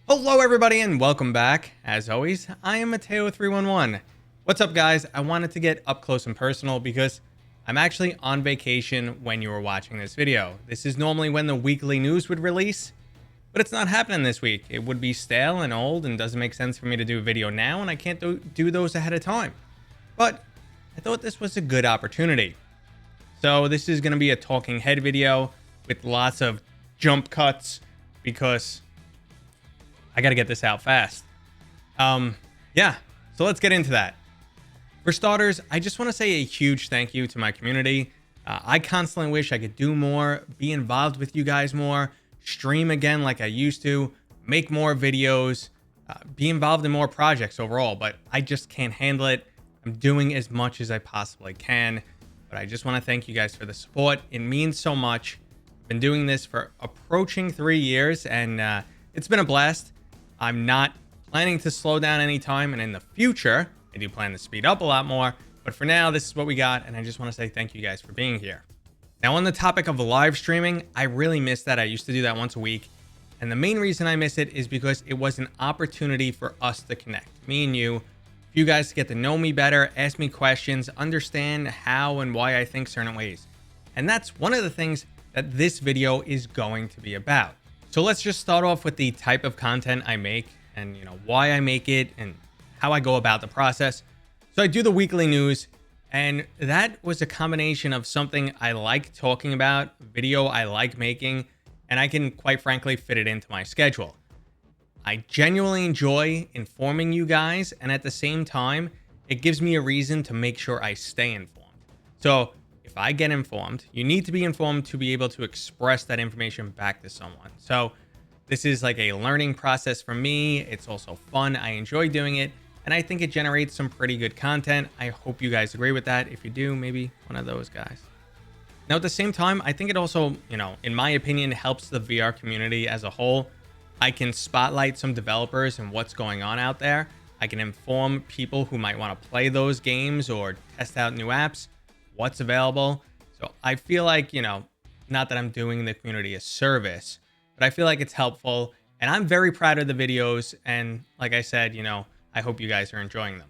Hello everybody and welcome back. As always, I am Mateo311. What's up guys? I wanted to get up close and personal because I'm actually on vacation when you were watching this video. This is normally when the weekly news would release, but it's not happening this week. It would be stale and old and doesn't make sense for me to do a video now, and I can't do those ahead of time. But I thought this was a good opportunity. So this is going to be a talking head video with lots of jump cuts because I got to get this out fast. Yeah, so let's get into that. For starters, I just want to say a huge thank you to my community. I constantly wish I could do more, be involved with you guys more, stream again like I used to, make more videos, be involved in more projects overall, but I just can't handle it. I'm doing as much as I possibly can, but I just want to thank you guys for the support. It means so much. I've been doing this for approaching 3 years, and it's been a blast. I'm not planning to slow down anytime, and in the future, I do plan to speed up a lot more. But for now, this is what we got, and I just want to say thank you guys for being here. Now, on the topic of live streaming, I really miss that. I used to do that once a week, and the main reason I miss it is because it was an opportunity for us to connect, me and you guys to get to know me better, ask me questions, understand how and why I think certain ways. And that's one of the things that this video is going to be about. So let's just start off with the type of content I make and why I make it and how I go about the process. So I do the weekly news, and that was a combination of something I like talking about, video I like making, and I can quite frankly fit it into my schedule. I genuinely enjoy informing you guys, and at the same time, it gives me a reason to make sure I stay informed. So if I get informed, you need to be informed to be able to express that information back to someone. So this is like a learning process for me. It's also fun. I enjoy doing it, and I think it generates some pretty good content. I hope you guys agree with that. If you do, maybe one of those guys. Now, at the same time, I think it also, in my opinion, helps the VR community as a whole. I can spotlight some developers and what's going on out there. I can inform people who might want to play those games or test out new apps, what's available. So I feel like, not that I'm doing the community a service, but I feel like it's helpful, and I'm very proud of the videos. And like I said, I hope you guys are enjoying them.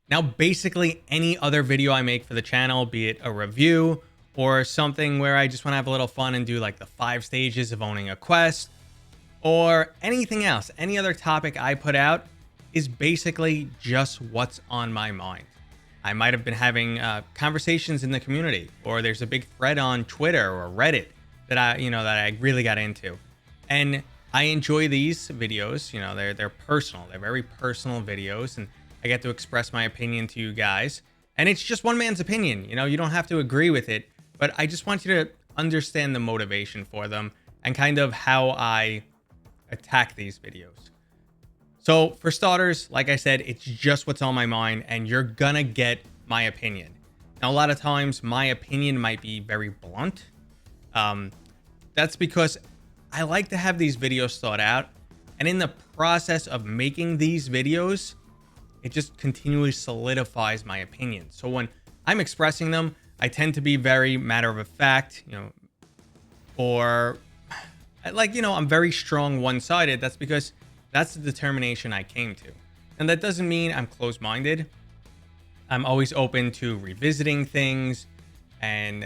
Now, basically any other video I make for the channel, be it a review or something where I just want to have a little fun and do like the 5 stages of owning a quest, or anything else, any other topic I put out is basically just what's on my mind. I might have been having conversations in the community, or there's a big thread on Twitter or Reddit that I really got into. And I enjoy these videos. They're personal. They're very personal videos, and I get to express my opinion to you guys. And it's just one man's opinion. You don't have to agree with it, but I just want you to understand the motivation for them and kind of how I attack these videos. So for starters, like I said, it's just what's on my mind, and you're gonna get my opinion. Now, a lot of times my opinion might be very blunt. That's because I like to have these videos thought out, and in the process of making these videos, it just continually solidifies my opinion. So when I'm expressing them, I tend to be very matter of fact, or like, I'm very strong one-sided. That's because that's the determination I came to. And that doesn't mean I'm closed-minded. I'm always open to revisiting things and,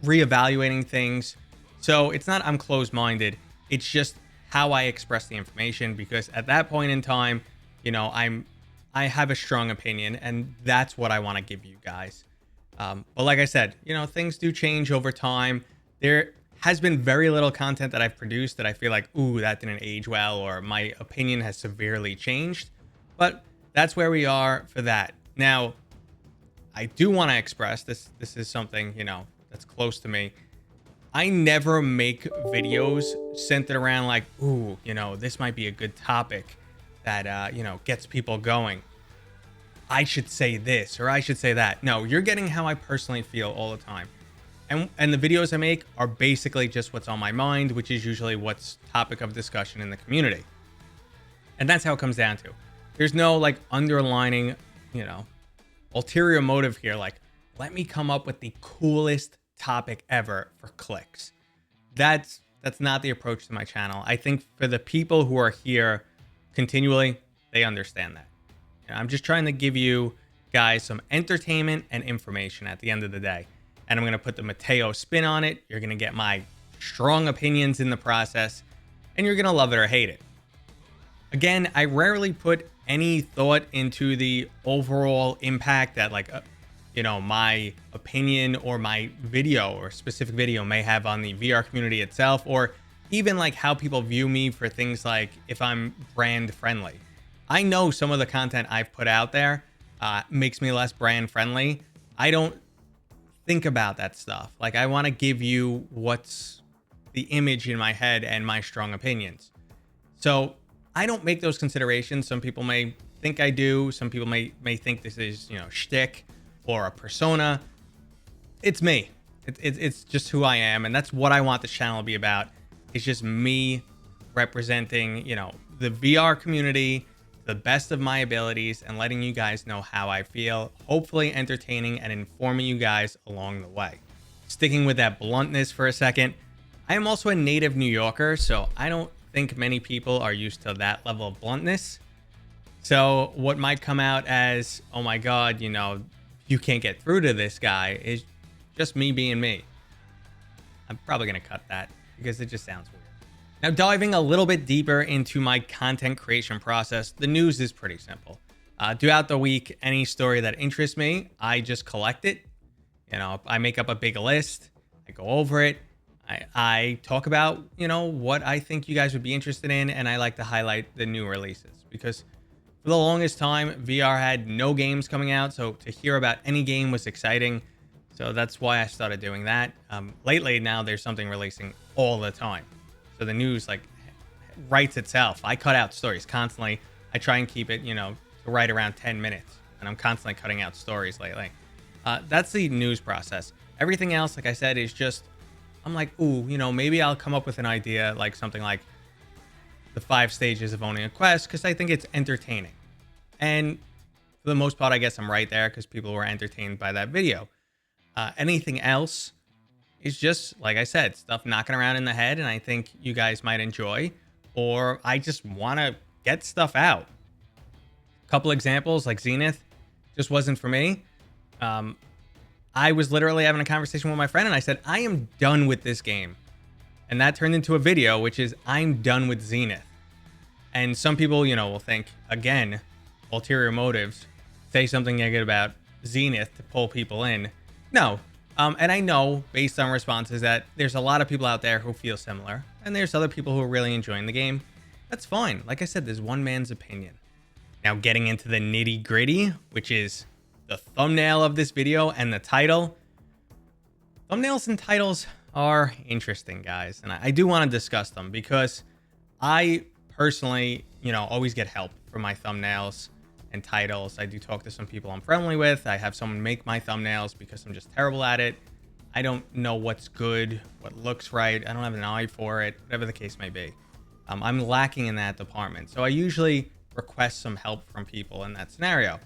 reevaluating things. So it's not I'm closed-minded. It's just how I express the information, because at that point in time, I have a strong opinion, and that's what I want to give you guys. But like I said, things do change over time. There has been very little content that I've produced that I feel like, ooh, that didn't age well, or my opinion has severely changed. But that's where we are for that. Now, I do want to express this. This is something, that's close to me. I never make videos centered around like, ooh, this might be a good topic that, gets people going. I should say this, or I should say that. No, you're getting how I personally feel all the time. And the videos I make are basically just what's on my mind, which is usually what's topic of discussion in the community. And that's how it comes down to. There's no like underlining, ulterior motive here. Like, let me come up with the coolest topic ever for clicks. That's That's not the approach to my channel. I think for the people who are here continually, they understand that. I'm just trying to give you guys some entertainment and information at the end of the day. And I'm going to put the Mateo spin on it. You're going to get my strong opinions in the process, and you're going to love it or hate it. Again, I rarely put any thought into the overall impact that my opinion or my video or specific video may have on the VR community itself, or even like how people view me for things like if I'm brand friendly. I know some of the content I've put out there makes me less brand friendly. I don't think about that stuff. Like, I want to give you what's the image in my head and my strong opinions. So I don't make those considerations. Some people may think I do. Some people may think this is, shtick or a persona. It's me. It's just who I am. And that's what I want this channel to be about. It's just me representing, the VR community, the best of my abilities, and letting you guys know how I feel, hopefully entertaining and informing you guys along the way. Sticking with that bluntness for a second, I am also a native New Yorker, so I don't think many people are used to that level of bluntness. So what might come out as, oh my God, you can't get through to this guy, is just me being me. I'm probably going to cut that because it just sounds weird. Now, diving a little bit deeper into my content creation process, the news is pretty simple. Throughout the week, any story that interests me, I just collect it. I make up a big list. I go over it. I talk about, what I think you guys would be interested in, and I like to highlight the new releases because for the longest time, VR had no games coming out, so to hear about any game was exciting. So that's why I started doing that. Lately, now there's something releasing all the time. So the news writes itself. I cut out stories constantly. I try and keep it, to right around 10 minutes. And I'm constantly cutting out stories lately. That's the news process. Everything else, like I said, is just, I'm like, ooh, maybe I'll come up with an idea, like something like the 5 stages of owning a Quest, because I think it's entertaining. And for the most part, I guess I'm right there because people were entertained by that video. Anything else is just, like I said, stuff knocking around in the head, and I think you guys might enjoy, or I just want to get stuff out. A couple examples, like Zenith, just wasn't for me. I was literally having a conversation with my friend, and I said, I am done with this game. And that turned into a video, which is, I'm done with Zenith. And some people, will think, again, ulterior motives, say something negative about Zenith to pull people in. No. And I know, based on responses, that there's a lot of people out there who feel similar, and there's other people who are really enjoying the game. That's fine. Like I said, there's one man's opinion. Now, getting into the nitty gritty, which is the thumbnail of this video and the title. Thumbnails and titles are interesting, guys, and I do want to discuss them because I personally, always get help for my thumbnails and titles. I do talk to some people I'm friendly with. I have someone make my thumbnails because I'm just terrible at it. I don't know what's good, what looks right. I don't have an eye for it, whatever the case may be. I'm lacking in that department. So I usually request some help from people in that scenario.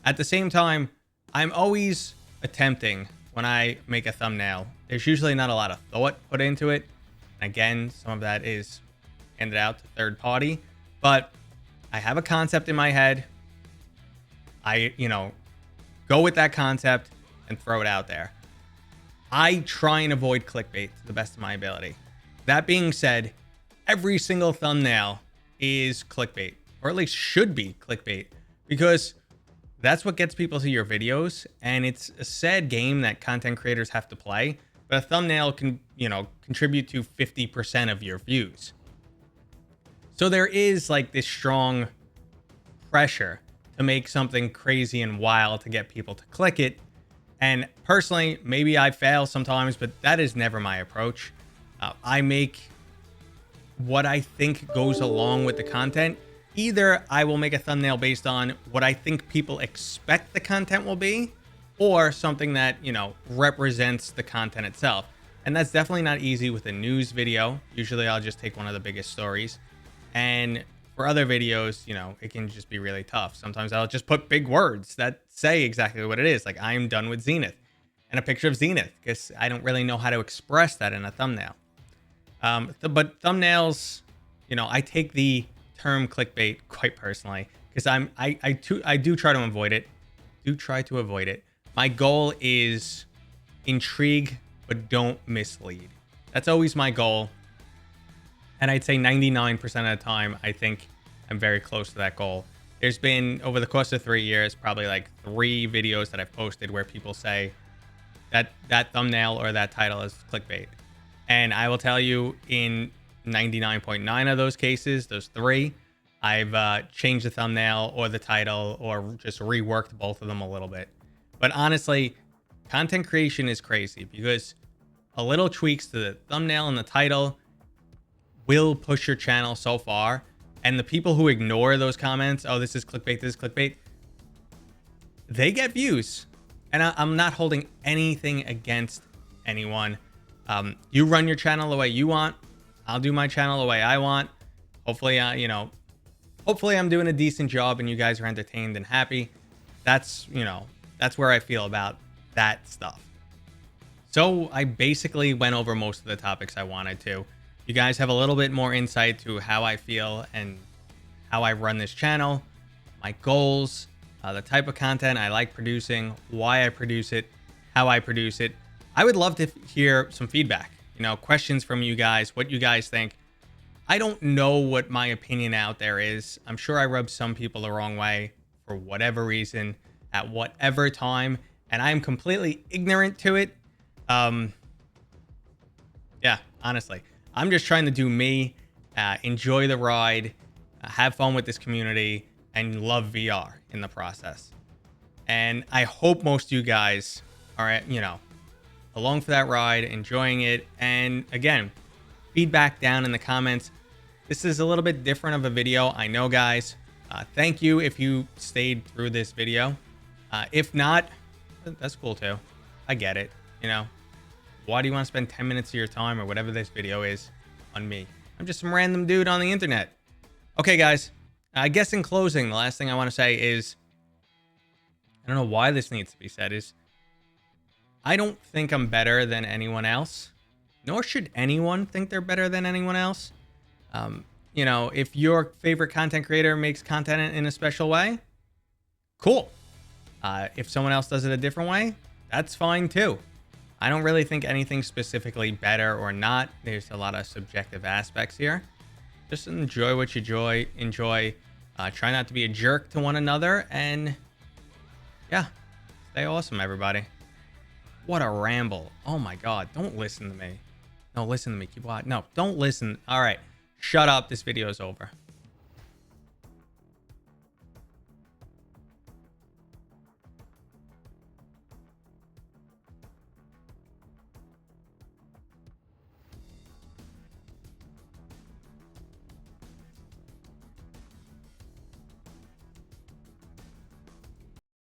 At the same time, I'm always attempting when I make a thumbnail. There's usually not a lot of thought put into it. Again, some of that is handed out to third party, but I have a concept in my head. I, go with that concept and throw it out there. I try and avoid clickbait to the best of my ability. That being said, every single thumbnail is clickbait, or at least should be clickbait, because that's what gets people to your videos. And it's a sad game that content creators have to play, but a thumbnail can, contribute to 50% of your views. So there is this strong pressure to make something crazy and wild to get people to click it. And personally, maybe I fail sometimes, but that is never my approach. I make what I think goes along with the content. Either I will make a thumbnail based on what I think people expect the content will be, or something that, represents the content itself. And that's definitely not easy with a news video. Usually I'll just take one of the biggest stories. And for other videos, it can just be really tough. Sometimes I'll just put big words that say exactly what it is. Like, I am done with Zenith, and a picture of Zenith, because I don't really know how to express that in a thumbnail. But thumbnails, you know, I take the term clickbait quite personally because I do try to avoid it. My goal is intrigue, but don't mislead. That's always my goal. And I'd say 99% of the time, I think I'm very close to that goal. There's been, over the course of 3 years, probably like 3 videos that I've posted where people say that that thumbnail or that title is clickbait. And I will tell you, in 99.9 of those cases, those 3, I've changed the thumbnail or the title or just reworked both of them a little bit. But honestly, content creation is crazy because a little tweaks to the thumbnail and the title will push your channel so far. And the people who ignore those comments, oh, this is clickbait, they get views. And I'm not holding anything against anyone. You run your channel the way you want. I'll do my channel the way I want. Hopefully, hopefully I'm doing a decent job and you guys are entertained and happy. That's where I feel about that stuff. So I basically went over most of the topics I wanted to. You guys have a little bit more insight to how I feel and how I run this channel, my goals, the type of content I like producing, why I produce it, how I produce it. I would love to hear some feedback, questions from you guys, what you guys think. I don't know what my opinion out there is. I'm sure I rub some people the wrong way for whatever reason, at whatever time, and I am completely ignorant to it. Yeah, honestly. I'm just trying to do me, enjoy the ride, have fun with this community, and love VR in the process. And I hope most of you guys are, along for that ride, enjoying it. And again, feedback down in the comments. This is a little bit different of a video, I know, guys. Thank you if you stayed through this video. If not, that's cool too. I get it, Why do you want to spend 10 minutes of your time or whatever this video is on me? I'm just some random dude on the internet. Okay, guys. I guess in closing, the last thing I want to say is, I don't know why this needs to be said, is I don't think I'm better than anyone else, nor should anyone think they're better than anyone else. If your favorite content creator makes content in a special way, cool. If someone else does it a different way, that's fine too. I don't really think anything specifically better or not. There's a lot of subjective aspects here. Just enjoy what you enjoy. Try not to be a jerk to one another. And yeah, stay awesome, everybody. What a ramble. Oh my God. Don't listen to me. No, listen to me. Keep watching. No, don't listen. All right. Shut up. This video is over.